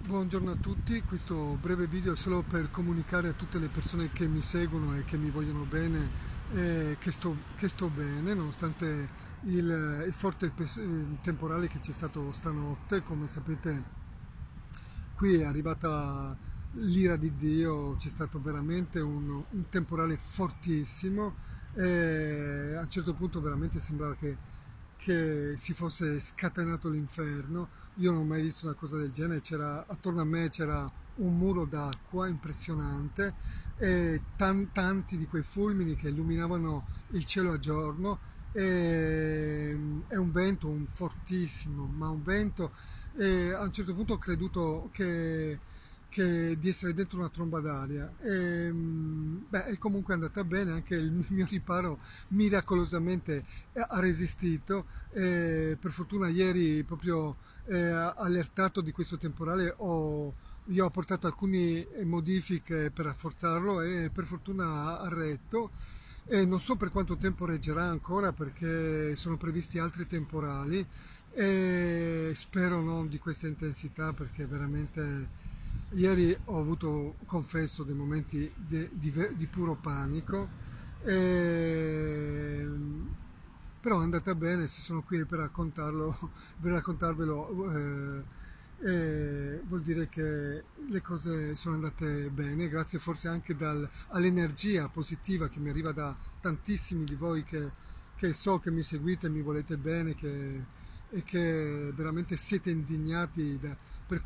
Buongiorno a tutti, questo breve video è solo per comunicare a tutte le persone che mi seguono e che mi vogliono bene, che sto bene nonostante il forte temporale che c'è stato stanotte. Come sapete, qui è arrivata l'ira di Dio, c'è stato veramente un temporale fortissimo e a un certo punto veramente sembrava che si fosse scatenato l'inferno. Io non ho mai visto una cosa del genere, attorno a me c'era un muro d'acqua impressionante e tanti di quei fulmini che illuminavano il cielo a giorno e un vento un fortissimo, ma un vento, e a un certo punto ho creduto di essere dentro una tromba d'aria beh, è comunque andata bene, anche il mio riparo miracolosamente ha resistito. Per fortuna ieri, proprio allertato di questo temporale, io ho portato alcune modifiche per rafforzarlo e per fortuna ha retto. E non so per quanto tempo reggerà ancora, perché sono previsti altri temporali e spero non di questa intensità, perché veramente ieri ho avuto, confesso, dei momenti di puro panico. E, però è andata bene, se sono qui per raccontarlo, per raccontarvelo, vuol dire che le cose sono andate bene, grazie forse anche all'energia positiva che mi arriva da tantissimi di voi che so che mi seguite, mi volete bene, e che veramente siete indignati per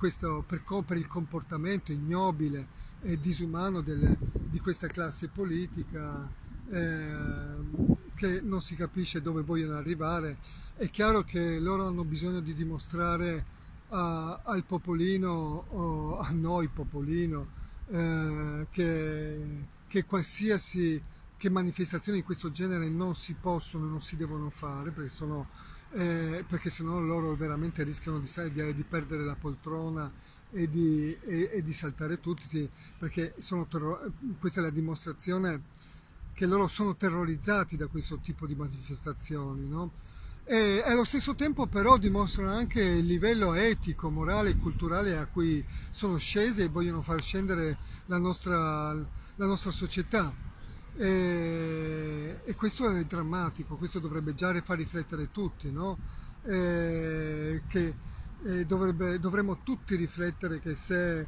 il comportamento ignobile e disumano di questa classe politica, che non si capisce dove vogliono arrivare. È chiaro che loro hanno bisogno di dimostrare al popolino, o a noi popolino, che qualsiasi che manifestazioni di questo genere non si possono, non si devono fare, perché sennò loro veramente rischiano di perdere la poltrona e di saltare tutti, sì, perché questa è la dimostrazione che loro sono terrorizzati da questo tipo di manifestazioni, no? E allo stesso tempo però dimostrano anche il livello etico, morale e culturale a cui sono scese e vogliono far scendere la nostra società. E questo è drammatico, questo dovrebbe già far riflettere tutti, no? Dovremmo tutti riflettere che se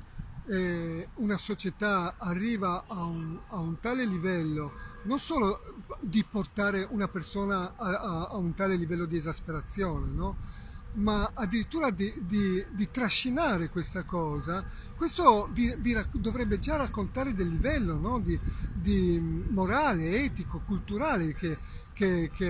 una società arriva a un tale livello, non solo di portare una persona a un tale livello di esasperazione, no? Ma addirittura di trascinare questa cosa, questo dovrebbe già raccontare del livello, no? Di morale, etico, culturale che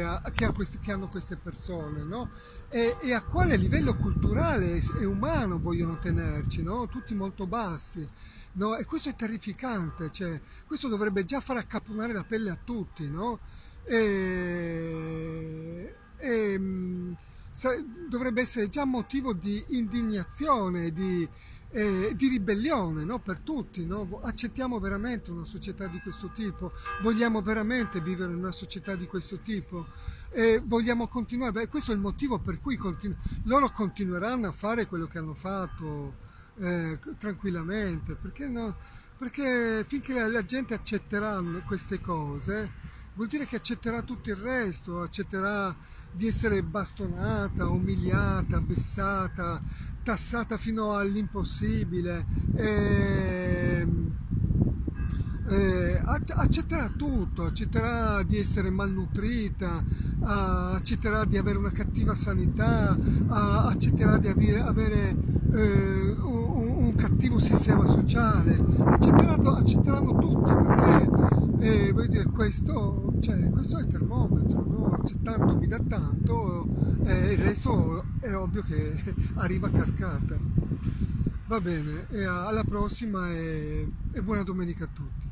hanno queste persone, no? E a quale livello culturale e umano vogliono tenerci, no? Tutti molto bassi. No? E questo è terrificante, cioè, questo dovrebbe già far accaponare la pelle a tutti, no? E, e, mh, Dovrebbe essere già motivo di indignazione, di ribellione, no? Per tutti, no? Accettiamo veramente una società di questo tipo? Vogliamo veramente vivere in una società di questo tipo? E vogliamo continuare? Beh, questo è il motivo per cui loro continueranno a fare quello che hanno fatto, tranquillamente, perché, no? Perché finché la gente accetterà queste cose, vuol dire che accetterà tutto il resto, accetterà di essere bastonata, umiliata, vessata, tassata fino all'impossibile. Accetterà tutto, accetterà di essere malnutrita, accetterà di avere una cattiva sanità, accetterà di avere un cattivo sistema sociale. Accetteranno tutti, perché voglio dire, questo è il termometro, no? C'è tanto, mi dà tanto, il resto è ovvio che arriva a cascata. Va bene, e alla prossima, e buona domenica a tutti.